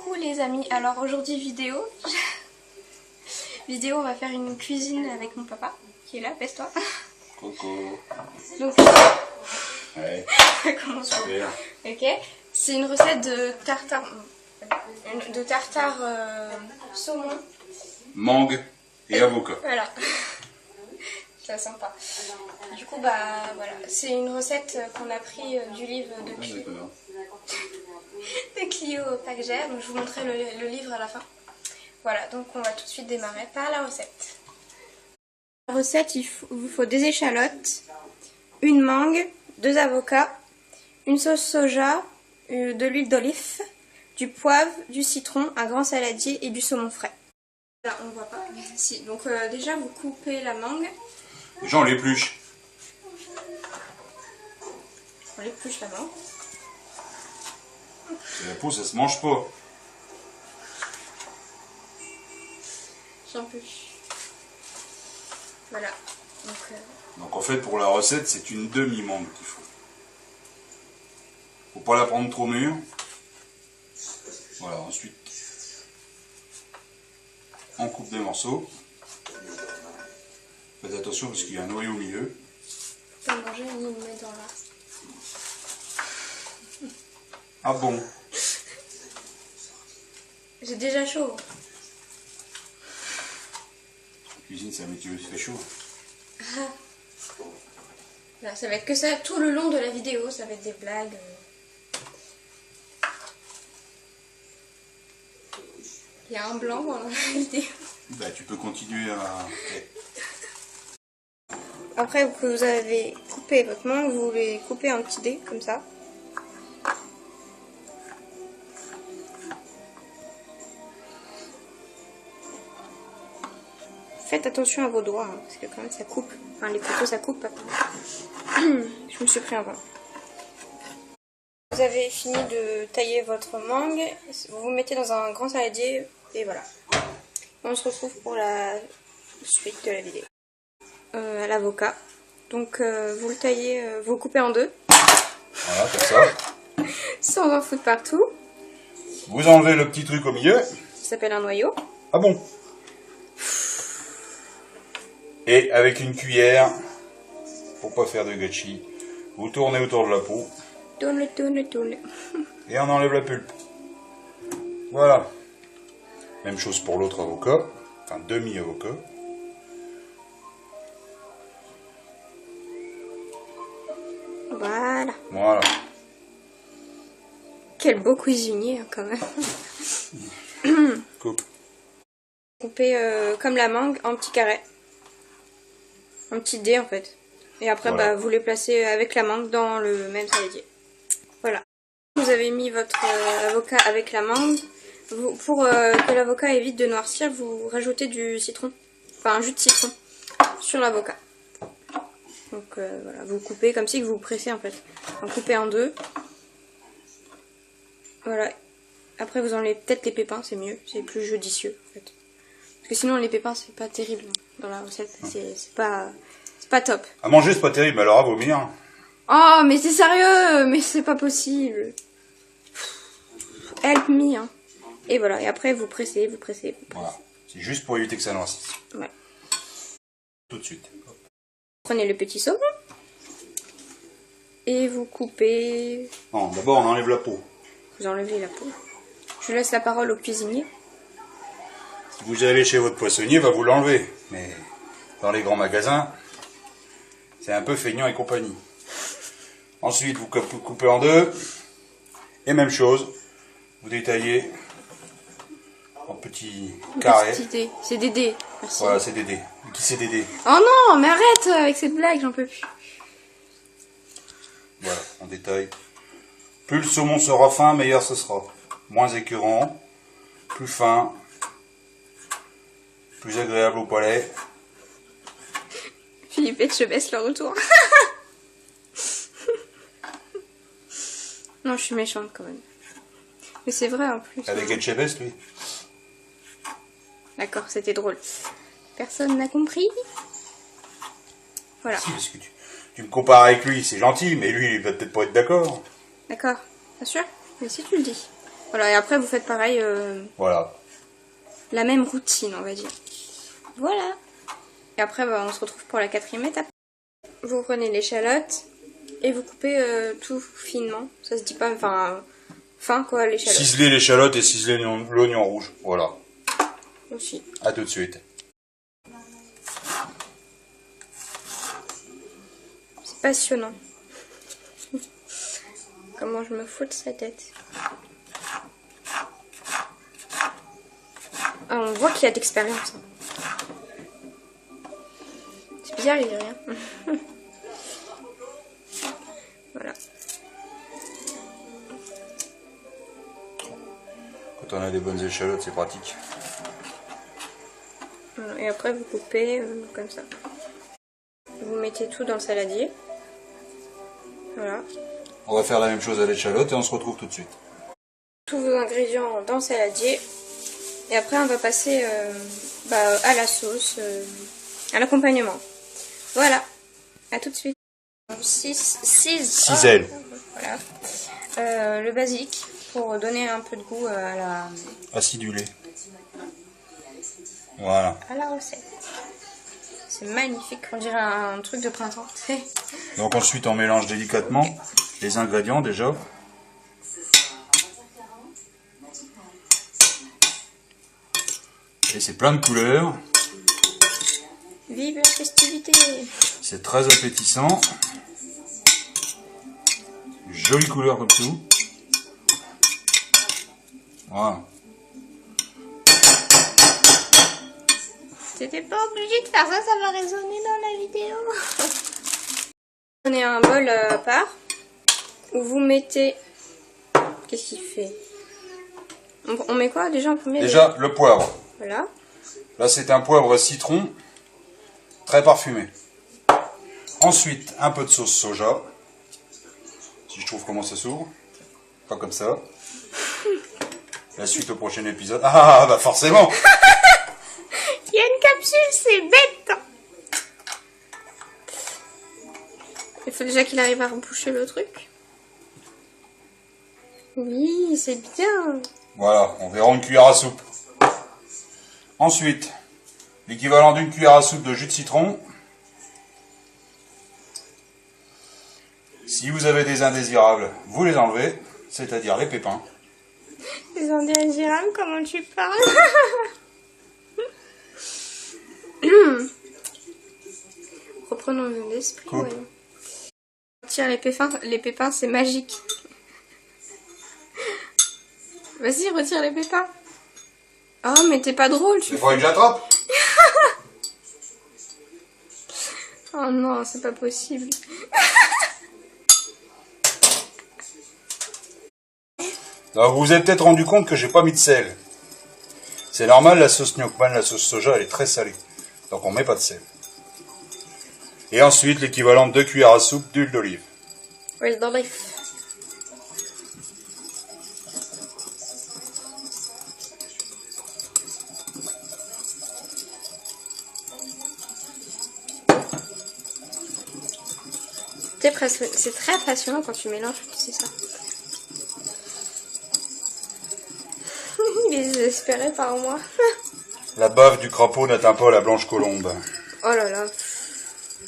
Coucou les amis, alors aujourd'hui vidéo, on va faire une cuisine avec mon papa, qui est là, baisse-toi. Coucou. Donc, ouais. commence. Super. Ok, c'est une recette de tartare, saumon. Mangue et avocat. Voilà, c'est sympa. Du coup, bah voilà, c'est une recette qu'on a pris du livre de Clio Packger, donc je vous montrerai le livre à la fin. Voilà, donc on va tout de suite démarrer par la recette. La recette, il vous faut des échalotes, une mangue, 2 avocats, une sauce soja, de l'huile d'olive, du poivre, du citron, un grand saladier et du saumon frais. Là, on voit pas. Si, donc déjà vous coupez la mangue. Déjà on l'épluche. On l'épluche la mangue. La peau ça se mange pas. J'en peux. Voilà. Donc en fait pour la recette c'est une demi-mangue qu'il faut. Faut pas la prendre trop mûre. Voilà, ensuite on coupe des morceaux. Faites attention parce qu'il y a un noyau au milieu. Tu peux manger, ni le mettre dans la... Ah bon? J'ai déjà chaud. La cuisine c'est un métier où il fait chaud. Là, ça va être que ça tout le long de la vidéo, ça va être des blagues. Il y a un blanc dans la vidéo. Bah tu peux continuer à... Après que vous avez coupé votre mangue, vous les coupez en petits dés, comme ça. Faites attention à vos doigts, hein, parce que quand même ça coupe. Enfin les couteaux ça coupe. Je me suis pris un vin. Vous avez fini de tailler votre mangue, vous vous mettez dans un grand saladier et voilà. On se retrouve pour la suite de la vidéo. À l'avocat. Donc vous le taillez, vous le coupez en deux. Voilà, comme ça. Sans en foutre partout. Vous enlevez le petit truc au milieu. Ça s'appelle un noyau. Ah bon? Et avec une cuillère, pour pas faire de gâchis, vous tournez autour de la peau. Tourne. Et on enlève la pulpe. Voilà. Même chose pour l'autre avocat. Enfin, demi-avocat. Voilà. Voilà. Quel beau cuisinier hein, quand même. Coupe. Coupez comme la mangue en petits carrés. En petits dés en fait. Et après Voilà. bah, vous les placez avec la mangue dans le même saladier. Voilà. Vous avez mis votre avocat avec la mangue. Pour que l'avocat évite de noircir, vous rajoutez du citron. Enfin un jus de citron sur l'avocat. Donc voilà, vous coupez comme si vous pressez en fait. Vous coupez en deux. Voilà. Après vous enlevez peut-être les pépins, c'est mieux, c'est plus judicieux en fait. Parce que sinon les pépins c'est pas terrible dans la recette, c'est pas top. À manger c'est pas terrible, alors à vomir. Oh mais c'est sérieux, mais c'est pas possible. Help me hein. Et voilà, et après vous pressez. Voilà. C'est juste pour éviter que ça noircisse. Ouais. Tout de suite. Prenez le petit saumon. Et vous coupez. Non, d'abord on enlève la peau. Vous enlevez la peau. Je laisse la parole au cuisinier. Si vous allez chez votre poissonnier, va vous l'enlever. Mais dans les grands magasins, c'est un peu feignant et compagnie. Ensuite, vous coupez en deux. Et même chose, vous détaillez en petits carrés. C'est des dés. Merci. Voilà, c'est des dés. Qui c'est des dés? Oh non, mais arrête avec cette blague, j'en peux plus. Voilà, on détaille. Plus le saumon sera fin, meilleur ce sera. Moins écœurant, plus fin, plus agréable au palais. Philippe et je baisse le retour. Non, je suis méchante quand même. Mais c'est vrai en plus. Avec Etchebest, lui. D'accord, c'était drôle. Personne n'a compris. Voilà. Si, parce que tu me compares avec lui, c'est gentil, mais lui, il va peut-être pas être d'accord. D'accord. Bien sûr. Mais si tu le dis. Voilà, et après vous faites pareil, Voilà. la même routine, on va dire. Voilà. Et après, bah, on se retrouve pour la 4e étape. Vous prenez l'échalote et vous coupez tout finement. Ça se dit pas, enfin, fin quoi, l'échalote. Ciseler l'échalote et ciseler l'oignon rouge. Voilà. Aussi. À tout de suite. C'est passionnant. Comment je me fous de sa tête. Ah, on voit qu'il y a d'expérience. C'est bizarre, il dit rien. Voilà. Quand on a des bonnes échalotes, c'est pratique. Voilà. Et après, vous coupez comme ça. Vous mettez tout dans le saladier. Voilà. On va faire la même chose à l'échalote et on se retrouve tout de suite. Tous vos ingrédients dans le saladier. Et après, on va passer à la sauce, à l'accompagnement. Voilà. À tout de suite. 6 ailes. Voilà. Le basique pour donner un peu de goût à la Acidulé. Voilà. recette. C'est magnifique, on dirait un truc de printemps. Donc ensuite, on mélange délicatement les ingrédients déjà. Et c'est plein de couleurs. Vive la festivité! C'est très appétissant. Jolie couleur comme tout. Voilà. T'étais pas obligé de faire ça, ça va résonner dans la vidéo. Prenez un bol à part où vous mettez. Qu'est-ce qu'il fait? On met quoi déjà en premier? Déjà, le poivre. Voilà. Là, c'est un poivre citron très parfumé. Ensuite, un peu de sauce soja. Si je trouve comment ça s'ouvre. Pas comme ça. La suite au prochain épisode. Ah, bah forcément. Il y a une capsule, c'est bête. Il faut déjà qu'il arrive à reboucher le truc. Oui, c'est bien. Voilà, environ une cuillère à soupe. Ensuite, l'équivalent d'une cuillère à soupe de jus de citron. Si vous avez des indésirables, vous les enlevez, c'est-à-dire les pépins. Les indésirables, comment tu parles? Reprenons l'esprit. Coupe. Ouais. Tiens, les pépins, c'est magique. Vas-y, retire les pépins. Oh, mais t'es pas drôle, tu. Il faudrait que j'attrape. Oh non, c'est pas possible. Alors, vous vous êtes peut-être rendu compte que j'ai pas mis de sel. C'est normal, la sauce gnocchi, la sauce soja, elle est très salée. Donc on met pas de sel. Et ensuite, l'équivalent de 2 cuillères à soupe d'huile d'olive. Huile d'olive. C'est très passionnant quand tu mélanges, tu sais ça. Il est désespéré par moi. La bave du crapaud n'atteint pas la blanche colombe. Oh là là.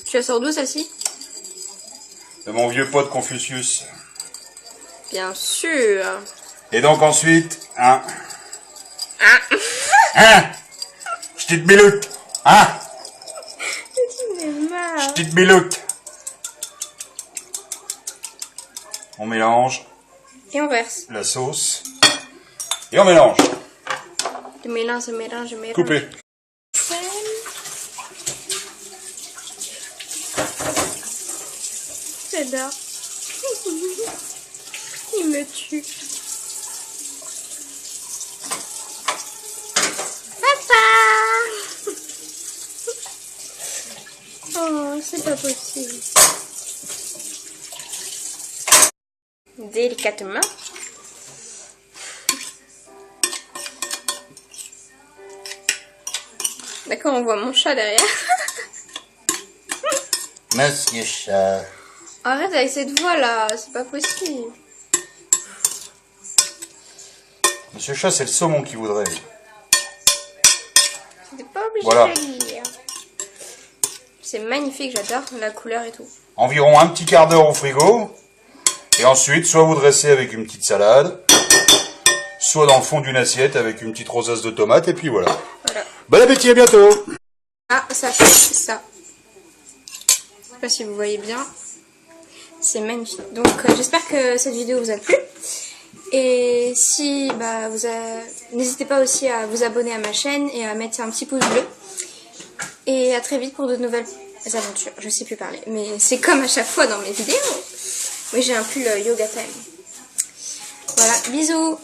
Tu la sors d'où celle-ci? De mon vieux pote Confucius. Bien sûr. Et donc ensuite, Ah. Petite biloute. Tu m'es marre. Petite biloute. On mélange Et on verse. la sauce. Et on mélange. Je mélange. Coupez. J'adore. Il me tue. Papa. Oh, c'est pas possible. Délicatement. D'accord, on voit mon chat derrière. Monsieur chat. Arrête avec cette voix là, c'est pas possible. Monsieur Chat, c'est le saumon qu'il voudrait. C'était pas obligé Voilà. de le lire. C'est magnifique, j'adore la couleur et tout. Environ un petit quart d'heure au frigo. Et ensuite, soit vous dressez avec une petite salade, soit dans le fond d'une assiette avec une petite rosace de tomate, et puis voilà. Voilà. Bon appétit, à bientôt. Ah, ça fait ça. Je sais pas si vous voyez bien. C'est magnifique. Donc j'espère que cette vidéo vous a plu. Et si bah, n'hésitez pas aussi à vous abonner à ma chaîne et à mettre un petit pouce bleu. Et à très vite pour de nouvelles aventures. Je sais plus parler, mais c'est comme à chaque fois dans mes vidéos. Oui, j'ai un pull yoga time. Voilà, bisous.